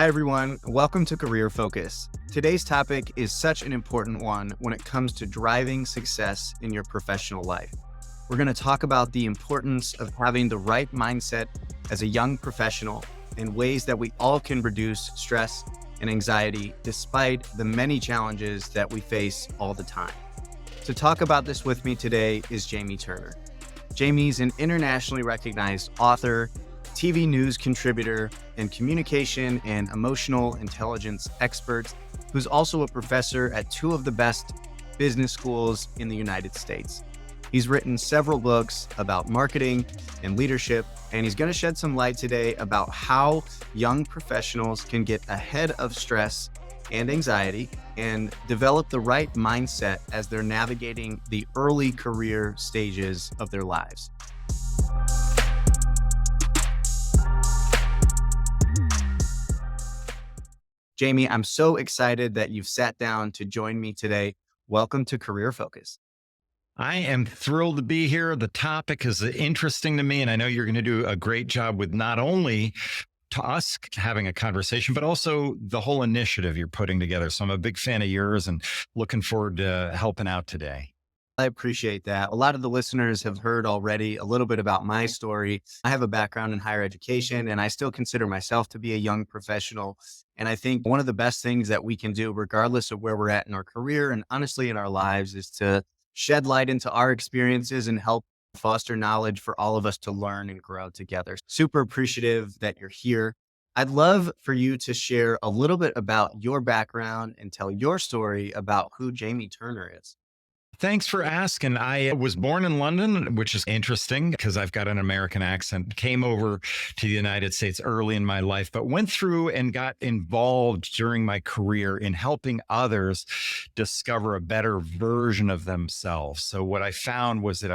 Hi, everyone. Welcome to Career Focus. Today's topic is such an important one when it comes to driving success in your professional life. We're going to talk about the importance of having the right mindset as a young professional and ways that we all can reduce stress and anxiety despite the many challenges that we face all the time. To talk about this with me today is Jamie Turner. Jamie's an internationally recognized author, TV news contributor, and communication and emotional intelligence expert who's also a professor at two of the best business schools in the United States. He's written several books about marketing and leadership, and he's going to shed some light today about how young professionals can get ahead of stress and anxiety and develop the right mindset as they're navigating the early career stages of their lives. Jamie, I'm so excited that you've sat down to join me today. Welcome to Career Focus. I am thrilled to be here. The topic is interesting to me, and I know you're going to do a great job with not only to us having a conversation, but also the whole initiative you're putting together. So I'm a big fan of yours and looking forward to helping out today. I appreciate that. A lot of the listeners have heard already a little bit about my story. I have a background in higher education, and I still consider myself to be a young professional. And I think one of the best things that we can do, regardless of where we're at in our career and honestly in our lives, is to shed light into our experiences and help foster knowledge for all of us to learn and grow together. Super appreciative that you're here. I'd love for you to share a little bit about your background and tell your story about who Jamie Turner is. Thanks for asking. I was born in London, which is interesting because I've got an American accent. Came over to the United States early in my life, but went through and got involved during my career in helping others discover a better version of themselves. So what I found was that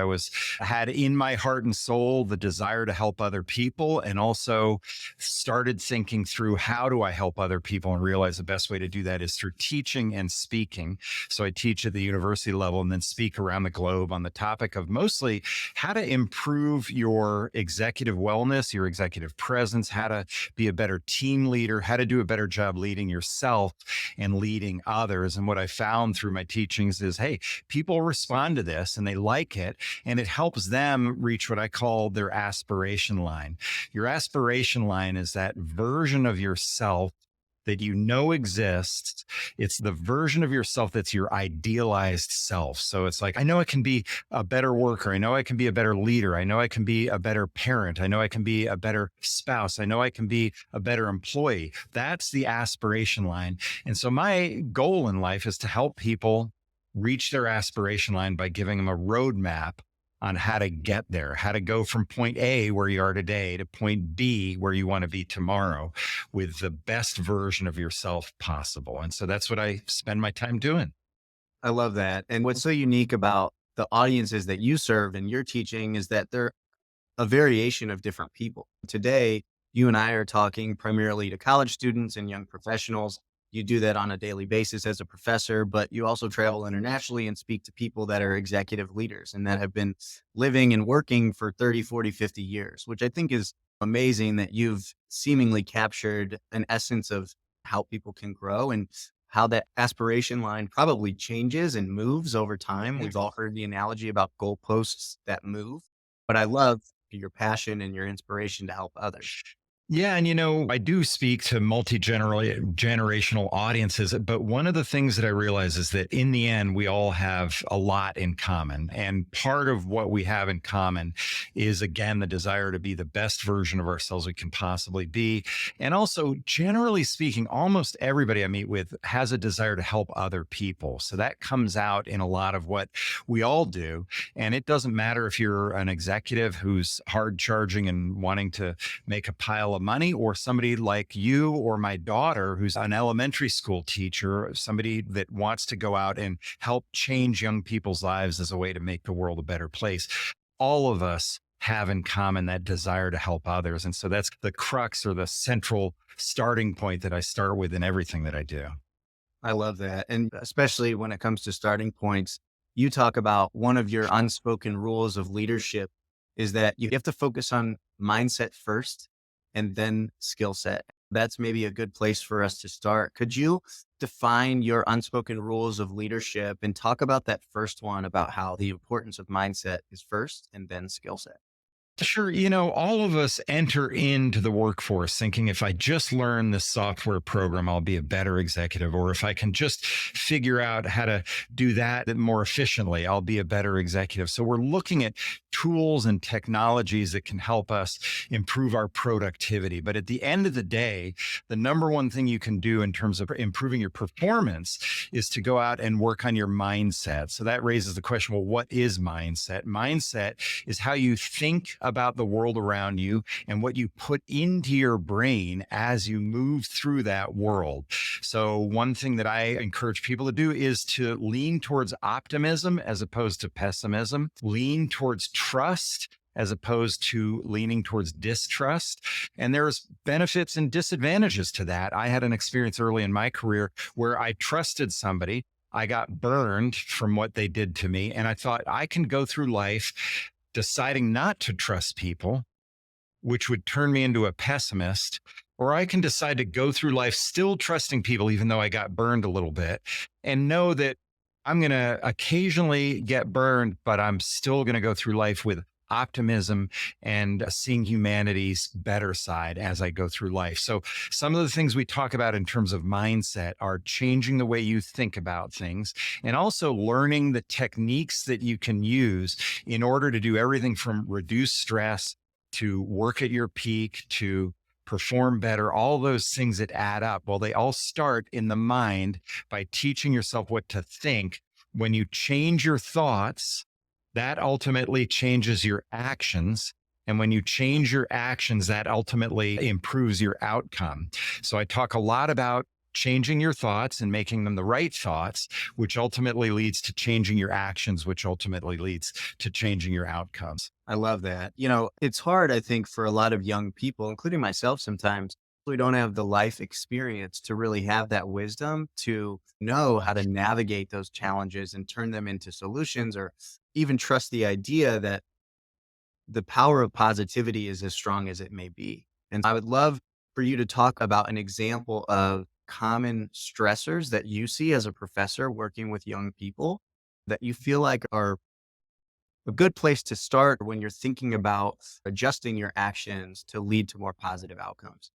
had in my heart and soul the desire to help other people, and also started thinking through how do I help other people, and realized the best way to do that is through teaching and speaking. So I teach at the university level and then speak around the globe on the topic of mostly how to improve your executive wellness, your executive presence, how to be a better team leader, how to do a better job leading yourself and leading others. And what I found through my teachings is, hey, people respond to this and they like it, and it helps them reach what I call their aspiration line. Your aspiration line is that version of yourself that you know exists. It's the version of yourself that's your idealized self. So it's like, I know I can be a better worker. I know I can be a better leader. I know I can be a better parent. I know I can be a better spouse. I know I can be a better employee. That's the aspiration line. And so my goal in life is to help people reach their aspiration line by giving them a roadmap on how to get there, how to go from point A, where you are today, to point B, where you want to be tomorrow, with the best version of yourself possible. And so that's what I spend my time doing. I love that. And what's so unique about the audiences that you serve and your teaching is that they're a variation of different people. Today, you and I are talking primarily to college students and young professionals. You do that on a daily basis as a professor, but you also travel internationally and speak to people that are executive leaders and that have been living and working for 30, 40, 50 years, which I think is amazing that you've seemingly captured an essence of how people can grow and how that aspiration line probably changes and moves over time. We've all heard the analogy about goalposts that move, but I love your passion and your inspiration to help others. Yeah. And, I do speak to generational audiences, but one of the things that I realize is that in the end, we all have a lot in common. And part of what we have in common is, again, the desire to be the best version of ourselves we can possibly be. And also, generally speaking, almost everybody I meet with has a desire to help other people. So that comes out in a lot of what we all do. And it doesn't matter if you're an executive who's hard charging and wanting to make a pile of money, or somebody like you or my daughter, who's an elementary school teacher, somebody that wants to go out and help change young people's lives as a way to make the world a better place. All of us have in common that desire to help others. And so that's the crux, or the central starting point that I start with in everything that I do. I love that. And especially when it comes to starting points, you talk about one of your unspoken rules of leadership is that you have to focus on mindset first and then skill set. That's maybe a good place for us to start. Could you define your unspoken rules of leadership and talk about that first one about how the importance of mindset is first and then skill set? Sure. All of us enter into the workforce thinking if I just learn this software program, I'll be a better executive. Or if I can just figure out how to do that more efficiently, I'll be a better executive. So we're looking at tools and technologies that can help us improve our productivity. But at the end of the day, the number one thing you can do in terms of improving your performance is to go out and work on your mindset. So that raises the question, well, what is mindset? Mindset is how you think about the world around you and what you put into your brain as you move through that world. So, one thing that I encourage people to do is to lean towards optimism as opposed to pessimism, lean towards trust as opposed to leaning towards distrust. And there's benefits and disadvantages to that. I had an experience early in my career where I trusted somebody. I got burned from what they did to me. And I thought I can go through life deciding not to trust people, which would turn me into a pessimist, or I can decide to go through life still trusting people, even though I got burned a little bit, and know that I'm going to occasionally get burned, but I'm still going to go through life with optimism and seeing humanity's better side as I go through life. So, some of the things we talk about in terms of mindset are changing the way you think about things and also learning the techniques that you can use in order to do everything from reduce stress to work at your peak to perform better, all those things that add up. Well, they all start in the mind by teaching yourself what to think. When you change your thoughts, that ultimately changes your actions. And when you change your actions, that ultimately improves your outcome. So I talk a lot about changing your thoughts and making them the right thoughts, which ultimately leads to changing your actions, which ultimately leads to changing your outcomes. I love that. It's hard, I think, for a lot of young people, including myself sometimes. We don't have the life experience to really have that wisdom to know how to navigate those challenges and turn them into solutions or even trust the idea that the power of positivity is as strong as it may be. And I would love for you to talk about an example of common stressors that you see as a professor working with young people that you feel like are a good place to start when you're thinking about adjusting your actions to lead to more positive outcomes.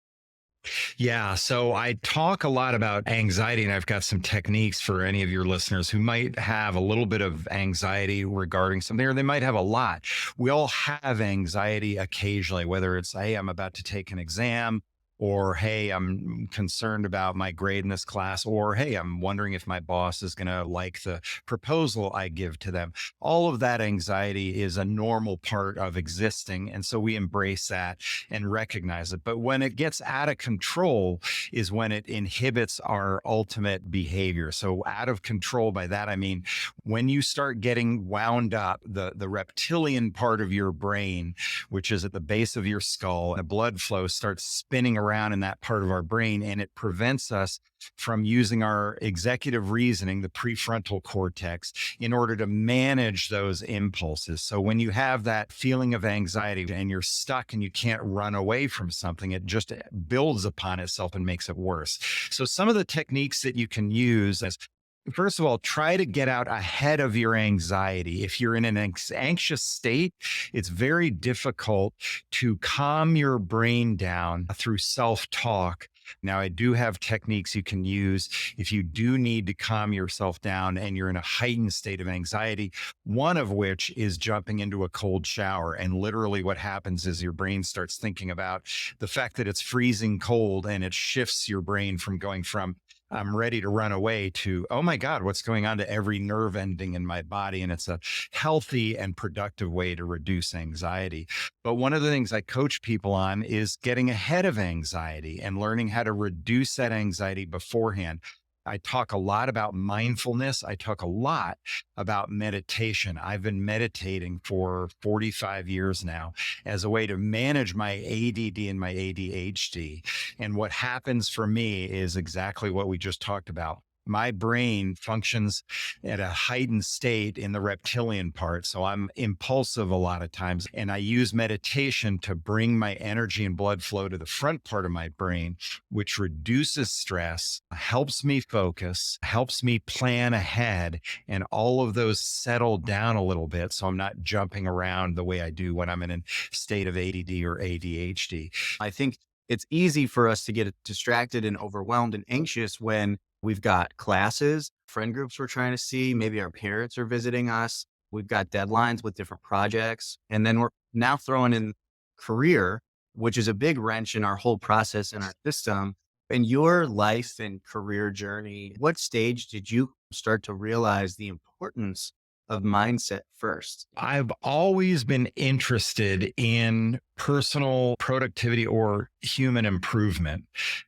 Yeah. So I talk a lot about anxiety, and I've got some techniques for any of your listeners who might have a little bit of anxiety regarding something, or they might have a lot. We all have anxiety occasionally, whether it's, hey, I'm about to take an exam, or hey, I'm concerned about my grade in this class, or hey, I'm wondering if my boss is going to like the proposal I give to them. All of that anxiety is a normal part of existing. And so we embrace that and recognize it. But when it gets out of control is when it inhibits our ultimate behavior. So out of control, by that I mean when you start getting wound up, the reptilian part of your brain, which is at the base of your skull, the blood flow starts spinning around in that part of our brain, and it prevents us from using our executive reasoning, the prefrontal cortex, in order to manage those impulses. So when you have that feeling of anxiety and you're stuck and you can't run away from something, it just builds upon itself and makes it worse. So some of the techniques that you can use is, first of all, try to get out ahead of your anxiety. If you're in an anxious state, it's very difficult to calm your brain down through self talk. Now, I do have techniques you can use if you do need to calm yourself down and you're in a heightened state of anxiety, one of which is jumping into a cold shower. And literally, what happens is your brain starts thinking about the fact that it's freezing cold, and it shifts your brain from going from I'm ready to run away to, oh my God, what's going on, to every nerve ending in my body. And it's a healthy and productive way to reduce anxiety. But one of the things I coach people on is getting ahead of anxiety and learning how to reduce that anxiety beforehand. I talk a lot about mindfulness. I talk a lot about meditation. I've been meditating for 45 years now as a way to manage my ADD and my ADHD. And what happens for me is exactly what we just talked about. my brain functions at a heightened state in the reptilian part. So I'm impulsive a lot of times. And I use meditation to bring my energy and blood flow to the front part of my brain, which reduces stress, helps me focus, helps me plan ahead, and all of those settle down a little bit. So I'm not jumping around the way I do when I'm in a state of ADD or ADHD. I think it's easy for us to get distracted and overwhelmed and anxious when we've got classes, friend groups we're trying to see, maybe our parents are visiting us, we've got deadlines with different projects, and then we're now throwing in career, which is a big wrench in our whole process and our system. In your life and career journey, what stage did you start to realize the importance of mindset first? I've always been interested in personal productivity or human improvement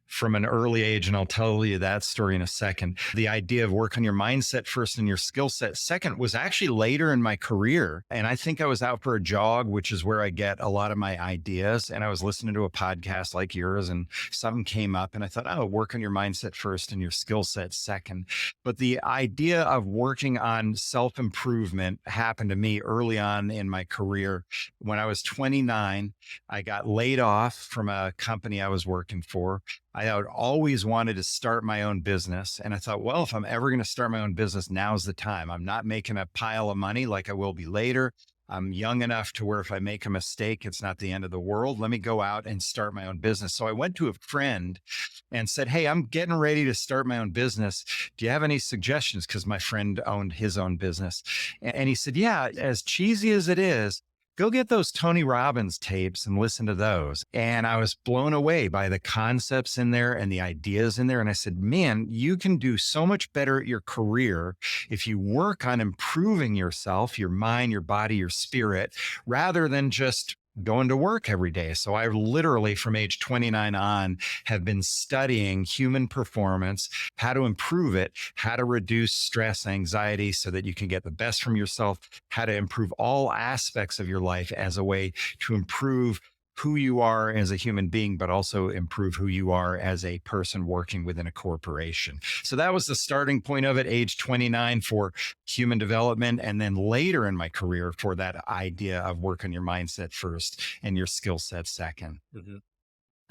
from an early age. And I'll tell you that story in a second. The idea of work on your mindset first and your skill set second was actually later in my career. And I think I was out for a jog, which is where I get a lot of my ideas. And I was listening to a podcast like yours, and something came up, and I thought, oh, work on your mindset first and your skill set second. But the idea of working on self improvement happened to me early on in my career. When I was 29, I got laid off from a company I was working for. I had always wanted to start my own business. And I thought, well, if I'm ever going to start my own business, now's the time. I'm not making a pile of money like I will be later. I'm young enough to where if I make a mistake, it's not the end of the world. Let me go out and start my own business. So I went to a friend and said, hey, I'm getting ready to start my own business. Do you have any suggestions? Because my friend owned his own business. And he said, yeah, as cheesy as it is, go get those Tony Robbins tapes and listen to those. And I was blown away by the concepts in there and the ideas in there. And I said, man, you can do so much better at your career if you work on improving yourself, your mind, your body, your spirit, rather than just going to work every day. So I literally from age 29 on have been studying human performance, how to improve it, how to reduce stress, anxiety so that you can get the best from yourself, how to improve all aspects of your life as a way to improve who you are as a human being, but also improve who you are as a person working within a corporation. So that was the starting point of it, age 29 for human development. And then later in my career for that idea of work on your mindset first and your skill set second. Mhm.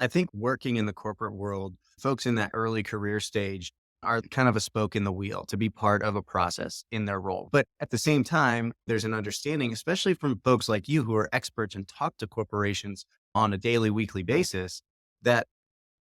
I think working in the corporate world, folks in that early career stage are kind of a spoke in the wheel to be part of a process in their role. But at the same time, there's an understanding, especially from folks like you who are experts and talk to corporations on a daily, weekly basis, that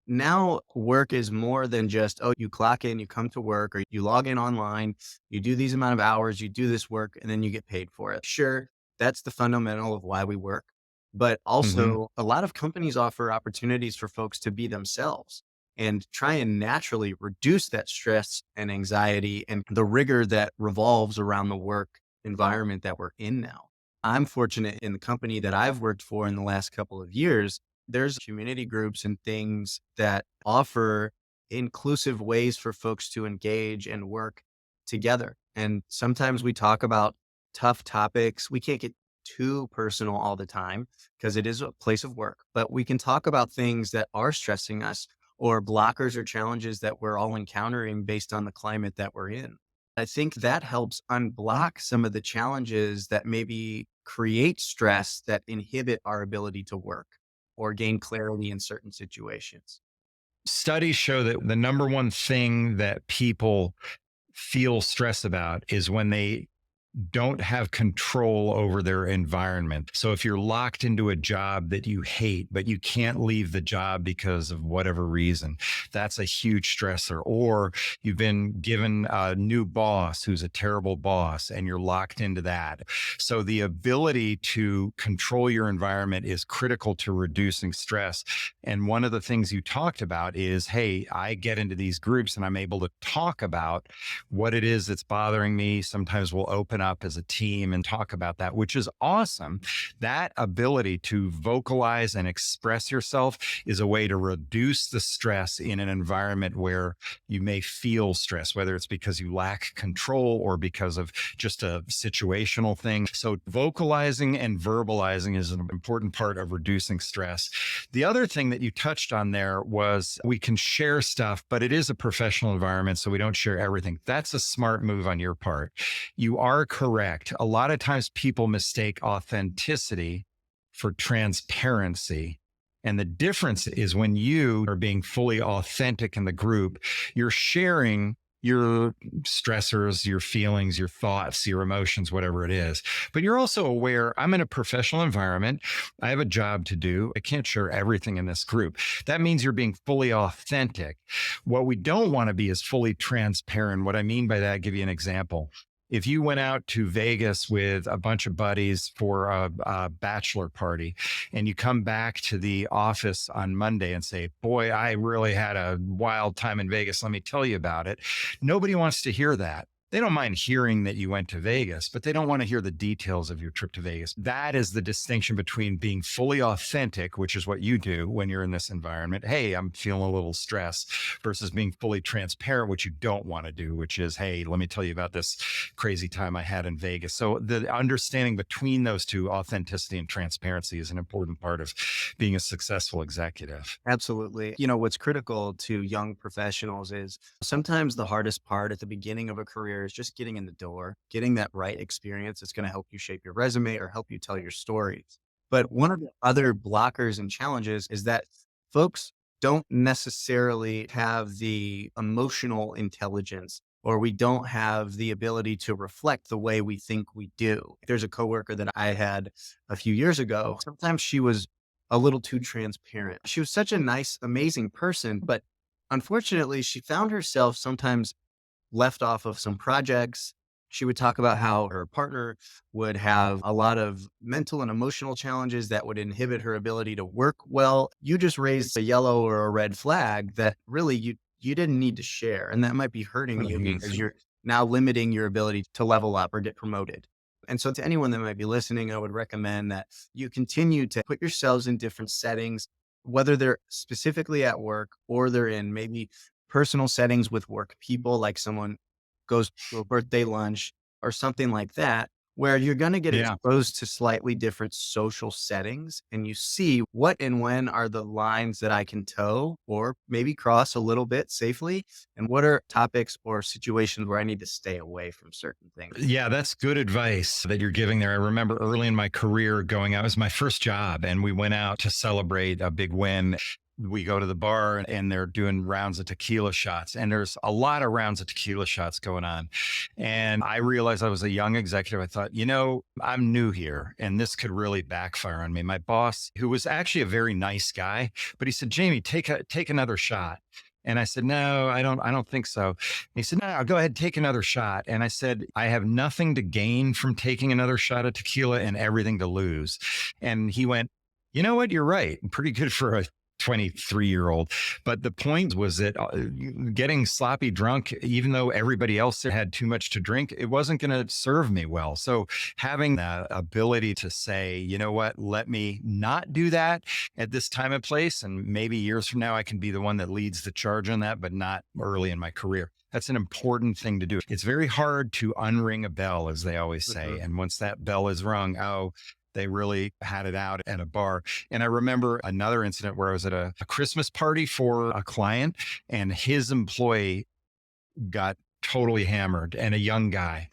now work is more than just, oh, you clock in, you come to work, or you log in online, you do these amount of hours, you do this work, and then you get paid for it. Sure, that's the fundamental of why we work. But Mm-hmm. also, a lot of companies offer opportunities for folks to be themselves and try and naturally reduce that stress and anxiety and the rigor that revolves around the work environment that we're in now. I'm fortunate in the company that I've worked for in the last couple of years, there's community groups and things that offer inclusive ways for folks to engage and work together. And sometimes we talk about tough topics. We can't get too personal all the time because it is a place of work, but we can talk about things that are stressing us or blockers or challenges that we're all encountering based on the climate that we're in. I think that helps unblock some of the challenges that maybe create stress that inhibit our ability to work or gain clarity in certain situations. Studies show that the number one thing that people feel stress about is when they don't have control over their environment. So if you're locked into a job that you hate, but you can't leave the job because of whatever reason, that's a huge stressor. Or you've been given a new boss who's a terrible boss and you're locked into that. So the ability to control your environment is critical to reducing stress. And one of the things you talked about is, hey, I get into these groups and I'm able to talk about what it is that's bothering me. Sometimes we'll open up as a team and talk about that, which is awesome. That ability to vocalize and express yourself is a way to reduce the stress in an environment where you may feel stress, whether it's because you lack control or because of just a situational thing. So vocalizing and verbalizing is an important part of reducing stress. The other thing that you touched on there was we can share stuff, but it is a professional environment, so we don't share everything. That's a smart move on your part. You are correct. A lot of times people mistake authenticity for transparency. And the difference is when you are being fully authentic in the group, you're sharing your stressors, your feelings, your thoughts, your emotions, whatever it is. But you're also aware I'm in a professional environment. I have a job to do. I can't share everything in this group. That means you're being fully authentic. What we don't want to be is fully transparent. What I mean by that, I'll give you an example. If you went out to Vegas with a bunch of buddies for a bachelor party and you come back to the office on Monday and say, boy, I really had a wild time in Vegas. Let me tell you about it. Nobody wants to hear that. They don't mind hearing that you went to Vegas, but they don't want to hear the details of your trip to Vegas. That is the distinction between being fully authentic, which is what you do when you're in this environment. Hey, I'm feeling a little stressed, versus being fully transparent, which you don't want to do, which is, hey, let me tell you about this crazy time I had in Vegas. So the understanding between those two, authenticity and transparency, is an important part of being a successful executive. Absolutely. You know, what's critical to young professionals is sometimes the hardest part at the beginning of a career is just getting in the door, getting that right experience that's going to help you shape your resume or help you tell your stories. But one of the other blockers and challenges is that folks don't necessarily have the emotional intelligence, or we don't have the ability to reflect the way we think we do. There's a coworker that I had a few years ago. Sometimes she was a little too transparent. She was such a nice, amazing person, but unfortunately, she found herself sometimes left off of some projects. She would talk about how her partner would have a lot of mental and emotional challenges that would inhibit her ability to work well. You just raised a yellow or a red flag that really you didn't need to share. And that might be hurting you because you're now limiting your ability to level up or get promoted. And so to anyone that might be listening, I would recommend that you continue to put yourselves in different settings, whether they're specifically at work or they're in maybe personal settings with work people, like someone goes to a birthday lunch or something like that, where you're going to get Yeah. exposed to slightly different social settings and you see what and when are the lines that I can toe or maybe cross a little bit safely. And what are topics or situations where I need to stay away from certain things. Yeah, that's good advice that you're giving there. I remember early in my career going out, it was my first job, and we went out to celebrate a big win. We go to the bar and they're doing rounds of tequila shots, and there's a lot of rounds of tequila shots going on. And I realized I was a young executive. I thought, I'm new here and this could really backfire on me. My boss, who was actually a very nice guy, but he said, Jamie, take another shot. And I said, no, I don't think so. And he said, no, go ahead, take another shot. And I said, I have nothing to gain from taking another shot of tequila and everything to lose. And he went, you know what? You're right. Pretty good for a 23-year-old. But the point was that getting sloppy drunk, even though everybody else had too much to drink, it wasn't going to serve me well. So having the ability to say, you know what, let me not do that at this time and place. And maybe years from now, I can be the one that leads the charge on that, but not early in my career. That's an important thing to do. It's very hard to unring a bell, as they always say. Mhm. And once that bell is rung, they really had it out at a bar. And I remember another incident where I was at a Christmas party for a client, and his employee got totally hammered, and a young guy.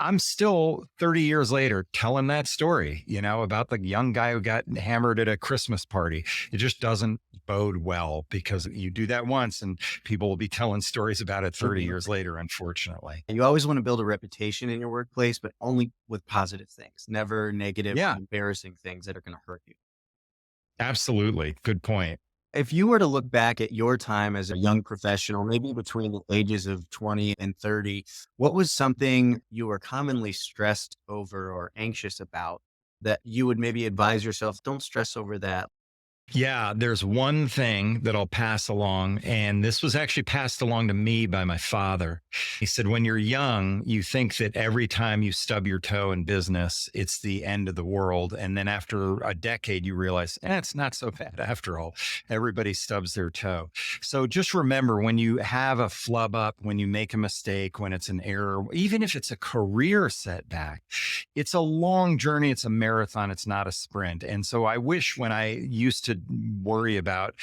I'm still 30 years later telling that story, about the young guy who got hammered at a Christmas party. It just doesn't bode well, because you do that once and people will be telling stories about it 30 Mhm. years later, unfortunately. You always want to build a reputation in your workplace, but only with positive things, never negative, Yeah, embarrassing things that are going to hurt you. absolutely. Good point. If you were to look back at your time as a young professional, maybe between the ages of 20 and 30, what was something you were commonly stressed over or anxious about that you would maybe advise yourself, don't stress over that? Yeah, there's one thing that I'll pass along, and this was actually passed along to me by my father. He said, when you're young, you think that every time you stub your toe in business, it's the end of the world. And then after a decade, you realize, it's not so bad after all. Everybody stubs their toe. So just remember when you have a flub up, when you make a mistake, when it's an error, even if it's a career setback, it's a long journey. It's a marathon. It's not a sprint. And so I wish when I used to worry about,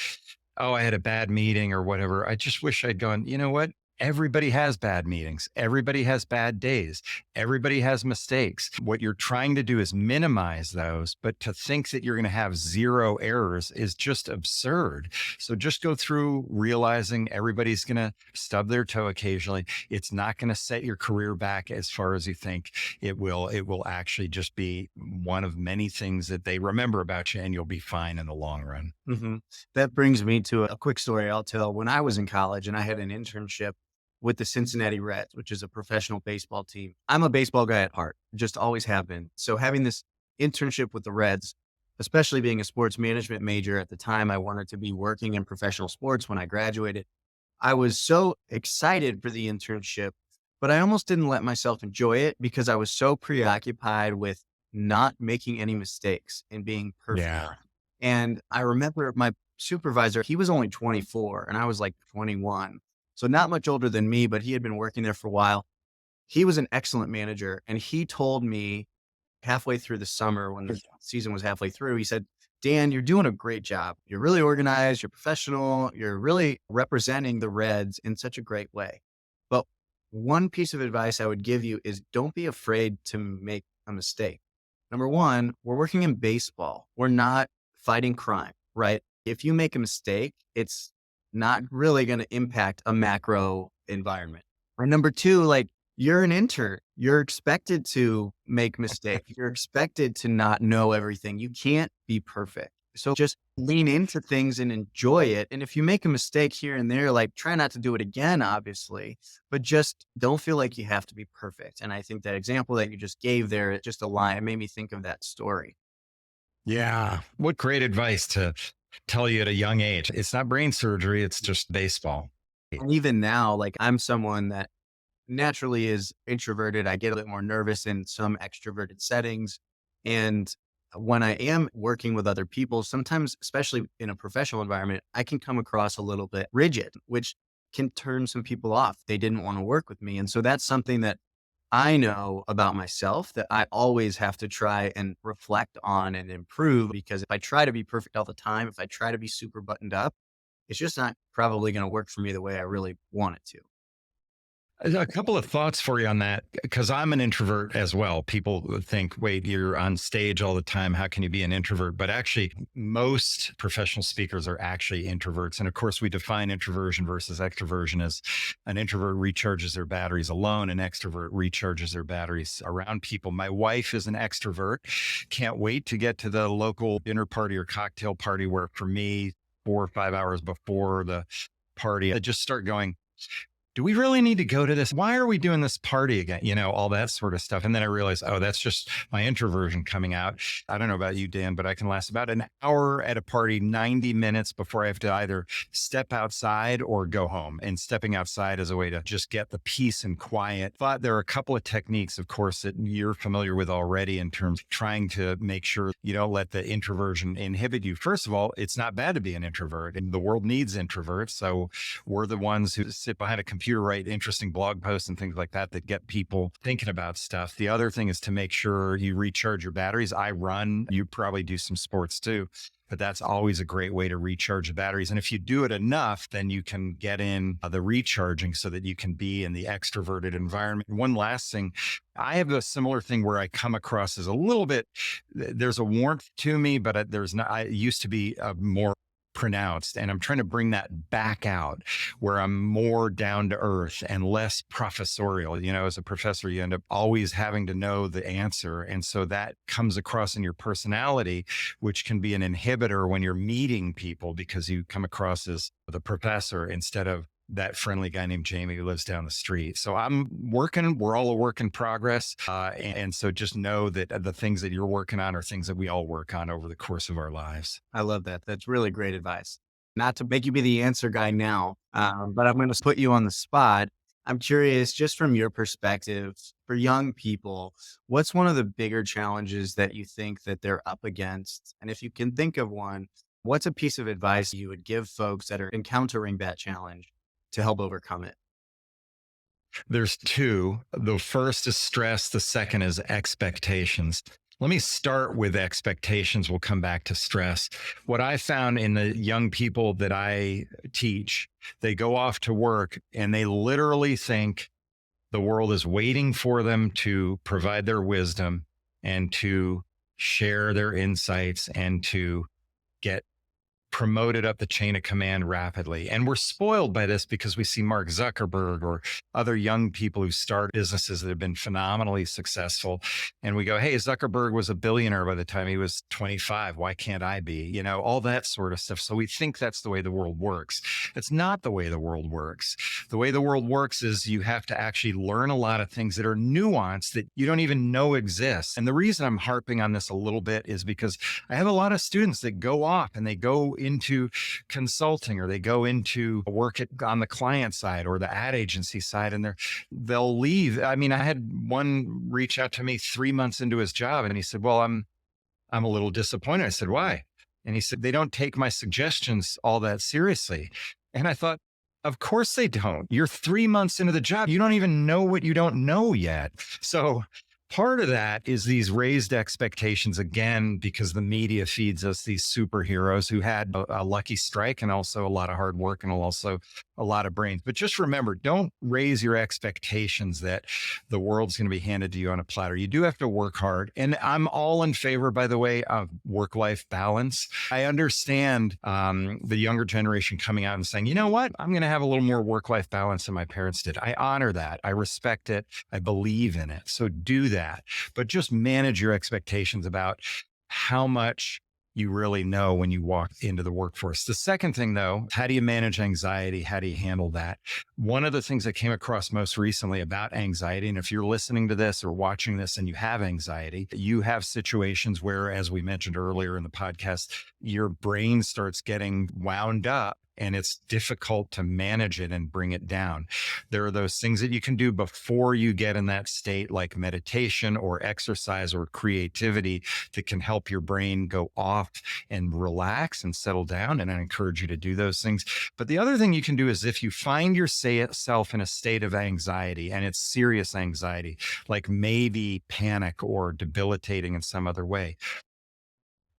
oh, I had a bad meeting or whatever, I just wish I'd gone, you know what? Everybody has bad meetings. Everybody has bad days. Everybody has mistakes. What you're trying to do is minimize those, but to think that you're going to have zero errors is just absurd. So just go through realizing everybody's going to stub their toe occasionally. It's not going to set your career back as far as you think it will. It will actually just be one of many things that they remember about you, and you'll be fine in the long run. Hmm. That brings me to a quick story I'll tell. When I was in college and I had an internship with the Cincinnati Reds, which is a professional baseball team. I'm a baseball guy at heart, just always have been. So having this internship with the Reds, especially being a sports management major at the time, I wanted to be working in professional sports when I graduated. I was so excited for the internship, but I almost didn't let myself enjoy it because I was so preoccupied with not making any mistakes and being perfect. Yeah. And I remember my supervisor, he was only 24 and I was like 21. So not much older than me, but he had been working there for a while. He was an excellent manager. And he told me halfway through the summer when the season was halfway through, he said, Dan, you're doing a great job. You're really organized, you're professional, you're really representing the Reds in such a great way. But one piece of advice I would give you is don't be afraid to make a mistake. Number one, we're working in baseball. We're not fighting crime, right? If you make a mistake, it's not really going to impact a macro environment. And number two, like you're an intern, you're expected to make mistakes. You're expected to not know everything. You can't be perfect. So just lean into things and enjoy it. And if you make a mistake here and there, like try not to do it again, obviously, but just don't feel like you have to be perfect. And I think that example that you just gave there, it just a line, it made me think of that story. Yeah. What great advice to tell you at a young age. It's not brain surgery, it's just baseball. And even now, like I'm someone that naturally is introverted. I get a bit more nervous in some extroverted settings. And when I am working with other people, sometimes, especially in a professional environment, I can come across a little bit rigid, which can turn some people off. They didn't want to work with me. And so that's something that I know about myself that I always have to try and reflect on and improve because if I try to be perfect all the time, if I try to be super buttoned up, it's just not probably going to work for me the way I really want it to. A couple of thoughts for you on that, because I'm an introvert as well. People would think, wait, you're on stage all the time. How can you be an introvert? But actually, most professional speakers are actually introverts. And of course, we define introversion versus extroversion as an introvert recharges their batteries alone, an extrovert recharges their batteries around people. My wife is an extrovert. Can't wait to get to the local dinner party or cocktail party where, for me, 4 or 5 hours before the party, I just start going, do we really need to go to this? Why are we doing this party again? You know, all that sort of stuff. And then I realized, oh, that's just my introversion coming out. I don't know about you, Dan, but I can last about an hour at a party, 90 minutes before I have to either step outside or go home. And stepping outside is a way to just get the peace and quiet. But there are a couple of techniques, of course, that you're familiar with already in terms of trying to make sure you don't let the introversion inhibit you. First of all, it's not bad to be an introvert, and the world needs introverts. So we're the ones who sit behind a computer, write interesting blog posts and things like that that get people thinking about stuff. The other thing is to make sure you recharge your batteries. I run, you probably do some sports too, but that's always a great way to recharge the batteries. And if you do it enough, then you can get in the recharging so that you can be in the extroverted environment. One last thing, I have a similar thing where I come across as a little bit, there's a warmth to me, but there's not, I used to be more pronounced, and I'm trying to bring that back out where I'm more down to earth and less professorial. You know, as a professor, you end up always having to know the answer. And so that comes across in your personality, which can be an inhibitor when you're meeting people because you come across as the professor instead of that friendly guy named Jamie who lives down the street. So I'm working, we're all a work in progress. And so just know that the things that you're working on are things that we all work on over the course of our lives. I love that. That's really great advice. Not to make you be the answer guy now, but I'm going to put you on the spot. I'm curious, just from your perspective, for young people, what's one of the bigger challenges that you think that they're up against? And if you can think of one, what's a piece of advice you would give folks that are encountering that challenge to help overcome it? There's two. The first is stress, the second is expectations. Let me start with expectations. We'll come back to stress. What I found in the young people that I teach, they go off to work and they literally think the world is waiting for them to provide their wisdom and to share their insights and to get promoted up the chain of command rapidly. And we're spoiled by this because we see Mark Zuckerberg or other young people who start businesses that have been phenomenally successful. And we go, hey, Zuckerberg was a billionaire by the time he was 25. Why can't I be? You know, all that sort of stuff. So we think that's the way the world works. It's not the way the world works. The way the world works is you have to actually learn a lot of things that are nuanced that you don't even know exist. And the reason I'm harping on this a little bit is because I have a lot of students that go off and they go into consulting or they go into work on the client side or the ad agency side and they'll leave. I mean, I had one reach out to me 3 months into his job and he said, well, I'm a little disappointed. I said, why? And he said, they don't take my suggestions all that seriously. And I thought, of course they don't. You're 3 months into the job. You don't even know what you don't know yet. So part of that is these raised expectations, again, because the media feeds us these superheroes who had a lucky strike and also a lot of hard work and also a lot of brains. But just remember, don't raise your expectations that the world's going to be handed to you on a platter. You do have to work hard. And I'm all in favor, by the way, of work-life balance. I understand the younger generation coming out and saying, you know what, I'm going to have a little more work-life balance than my parents did. I honor that. I respect it. I believe in it. So do that. But just manage your expectations about how much you really know when you walk into the workforce. The second thing, though, how do you manage anxiety? How do you handle that? One of the things I came across most recently about anxiety, and if you're listening to this or watching this and you have anxiety, you have situations where, as we mentioned earlier in the podcast, your brain starts getting wound up and it's difficult to manage it and bring it down. There are those things that you can do before you get in that state, like meditation or exercise or creativity, that can help your brain go off and relax and settle down. And I encourage you to do those things. But the other thing you can do is if you find yourself in a state of anxiety, and it's serious anxiety, like maybe panic or debilitating in some other way,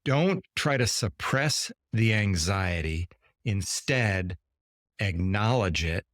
don't try to suppress the anxiety. Instead, acknowledge it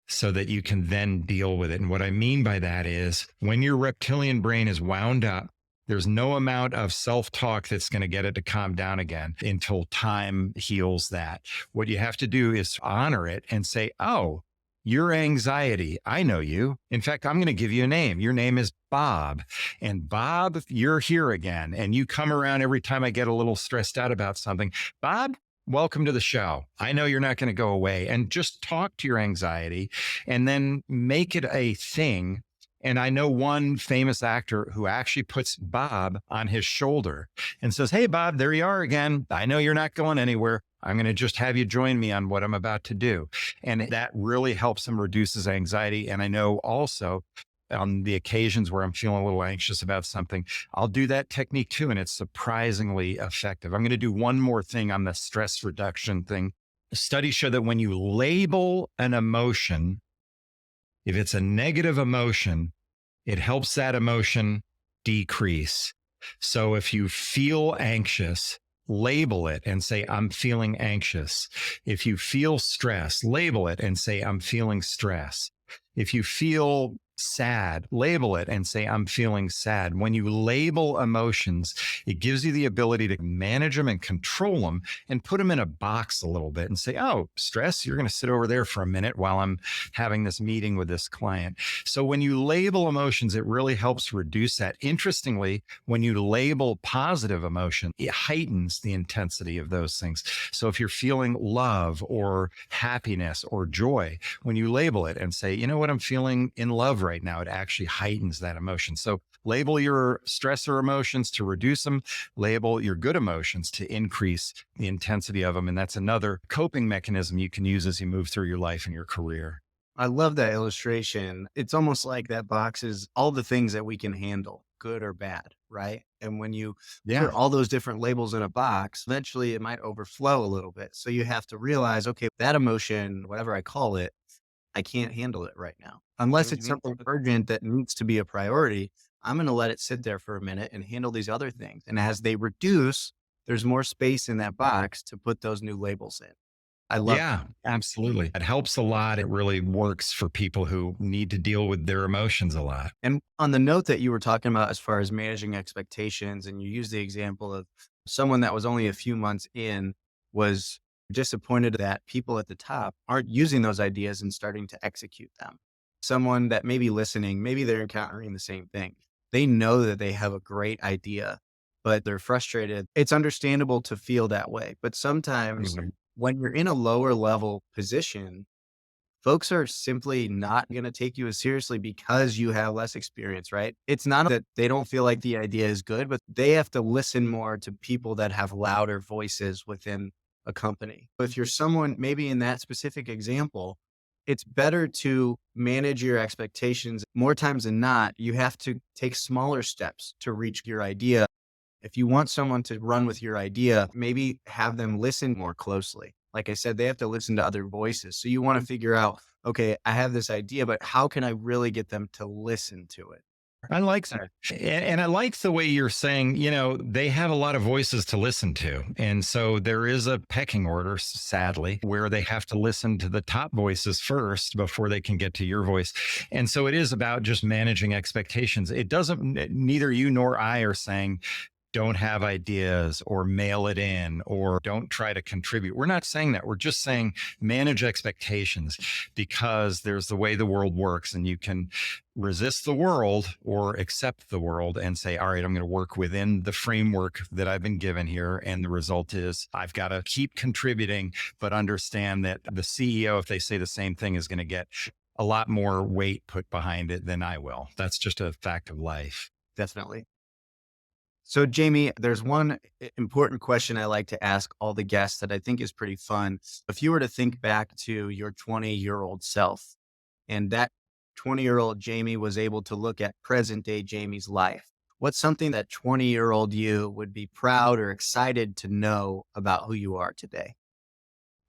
so that you can then deal with it. And what I mean by that is when your reptilian brain is wound up, there's no amount of self-talk that's going to get it to calm down again until time heals that. What you have to do is honor it and say, oh, your anxiety, I know you. In fact, I'm going to give you a name. Your name is Bob. And Bob, you're here again. And you come around every time I get a little stressed out about something. Bob, welcome to the show. I know you're not going to go away, and just talk to your anxiety and then make it a thing. And I know one famous actor who actually puts Bob on his shoulder and says, hey, Bob, there you are again. I know you're not going anywhere. I'm going to just have you join me on what I'm about to do. And that really helps him reduce his anxiety. And I know also on the occasions where I'm feeling a little anxious about something, I'll do that technique too. And it's surprisingly effective. I'm going to do one more thing on the stress reduction thing. Studies show that when you label an emotion, if it's a negative emotion, it helps that emotion decrease. So if you feel anxious, label it and say, I'm feeling anxious. If you feel stress, label it and say, I'm feeling stress. If you feel sad, label it and say, I'm feeling sad. When you label emotions, it gives you the ability to manage them and control them and put them in a box a little bit and say, oh, stress, you're going to sit over there for a minute while I'm having this meeting with this client. So when you label emotions, it really helps reduce that. Interestingly, when you label positive emotion, it heightens the intensity of those things. So if you're feeling love or happiness or joy, when you label it and say, you know what, I'm feeling in love right now, it actually heightens that emotion. So label your stressor emotions to reduce them, label your good emotions to increase the intensity of them. And that's another coping mechanism you can use as you move through your life and your career. I love that illustration. It's almost like that box is all the things that we can handle, good or bad, right? And when you put Yeah. all those different labels in a box, eventually it might overflow a little bit. So you have to realize, okay, that emotion, whatever I call it, I can't handle it right now. Unless it's something urgent that needs to be a priority, I'm going to let it sit there for a minute and handle these other things. And as they reduce, there's more space in that box to put those new labels in. I love that. Yeah, absolutely. It helps a lot. It really works for people who need to deal with their emotions a lot. And on the note that you were talking about as far as managing expectations, and you used the example of someone that was only a few months in was disappointed that people at the top aren't using those ideas and starting to execute them. Someone that may be listening, maybe they're encountering the same thing. They know that they have a great idea, but they're frustrated. It's understandable to feel that way. But sometimes Mhm. when you're in a lower level position, folks are simply not going to take you as seriously because you have less experience, right? It's not that they don't feel like the idea is good, but they have to listen more to people that have louder voices within a company. If you're someone maybe in that specific example, it's better to manage your expectations. More times than not, you have to take smaller steps to reach your idea. If you want someone to run with your idea, maybe have them listen more closely. Like I said, they have to listen to other voices. So you want to figure out, okay, I have this idea, but how can I really get them to listen to it? I like that. And I like the way you're saying, they have a lot of voices to listen to. And so there is a pecking order, sadly, where they have to listen to the top voices first before they can get to your voice. And so it is about just managing expectations. It doesn't, neither you nor I are saying, don't have ideas or mail it in or don't try to contribute. We're not saying that. We're just saying manage expectations because there's the way the world works and you can resist the world or accept the world and say, all right, I'm going to work within the framework that I've been given here. And the result is I've got to keep contributing, but understand that the CEO, if they say the same thing, is going to get a lot more weight put behind it than I will. That's just a fact of life. Definitely. So, Jamie, there's one important question I like to ask all the guests that I think is pretty fun. If you were to think back to your 20-year-old self, and that 20-year-old Jamie was able to look at present day Jamie's life, what's something that 20-year-old you would be proud or excited to know about who you are today?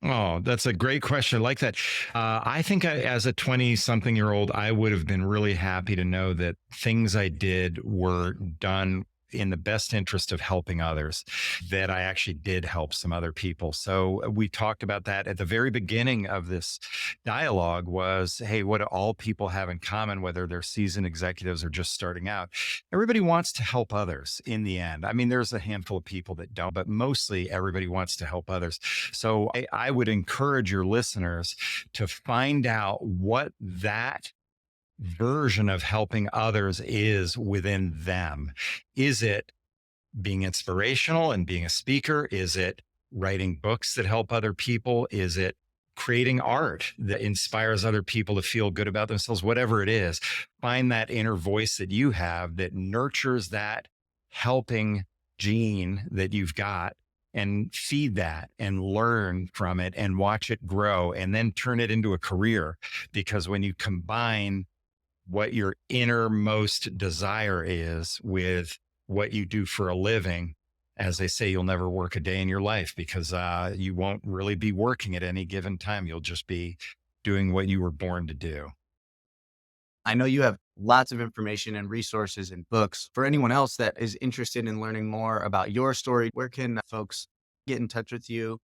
Oh, that's a great question. I like that. I think as a 20 something year old, I would have been really happy to know that things I did were done in the best interest of helping others, that I actually did help some other people. So we talked about that at the very beginning of this dialogue was, hey, what do all people have in common, whether they're seasoned executives or just starting out? Everybody wants to help others in the end. I mean, there's a handful of people that don't, but mostly everybody wants to help others. So I would encourage your listeners to find out what that version of helping others is within them. Is it being inspirational and being a speaker? Is it writing books that help other people? Is it creating art that inspires other people to feel good about themselves? Whatever it is, find that inner voice that you have that nurtures that helping gene that you've got and feed that and learn from it and watch it grow and then turn it into a career. Because when you combine what your innermost desire is with what you do for a living, as they say, you'll never work a day in your life because you won't really be working at any given time. You'll just be doing what you were born to do. I know you have lots of information and resources and books. For anyone else that is interested in learning more about your story, where can folks get in touch with you?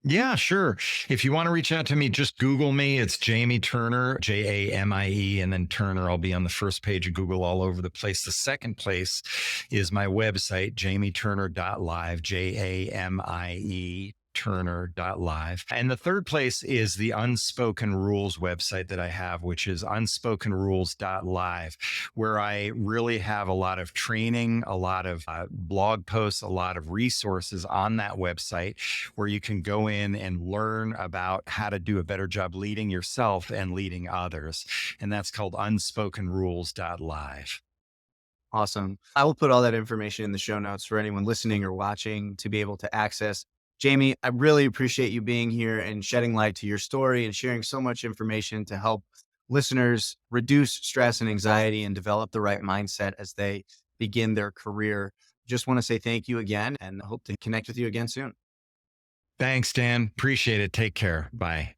Yeah, sure. If you want to reach out to me, just Google me. It's Jamie Turner, Jamie, and then Turner. I'll be on the first page of Google all over the place. The second place is my website, jamieturner.live, Jamie Turner.live. And the third place is the Unspoken Rules website that I have, which is unspokenrules.live, where I really have a lot of training, a lot of blog posts, a lot of resources on that website where you can go in and learn about how to do a better job leading yourself and leading others. And that's called unspokenrules.live. Awesome. I will put all that information in the show notes for anyone listening or watching to be able to access. Jamie, I really appreciate you being here and shedding light to your story and sharing so much information to help listeners reduce stress and anxiety and develop the right mindset as they begin their career. Just want to say thank you again and hope to connect with you again soon. Thanks, Dan. Appreciate it. Take care. Bye.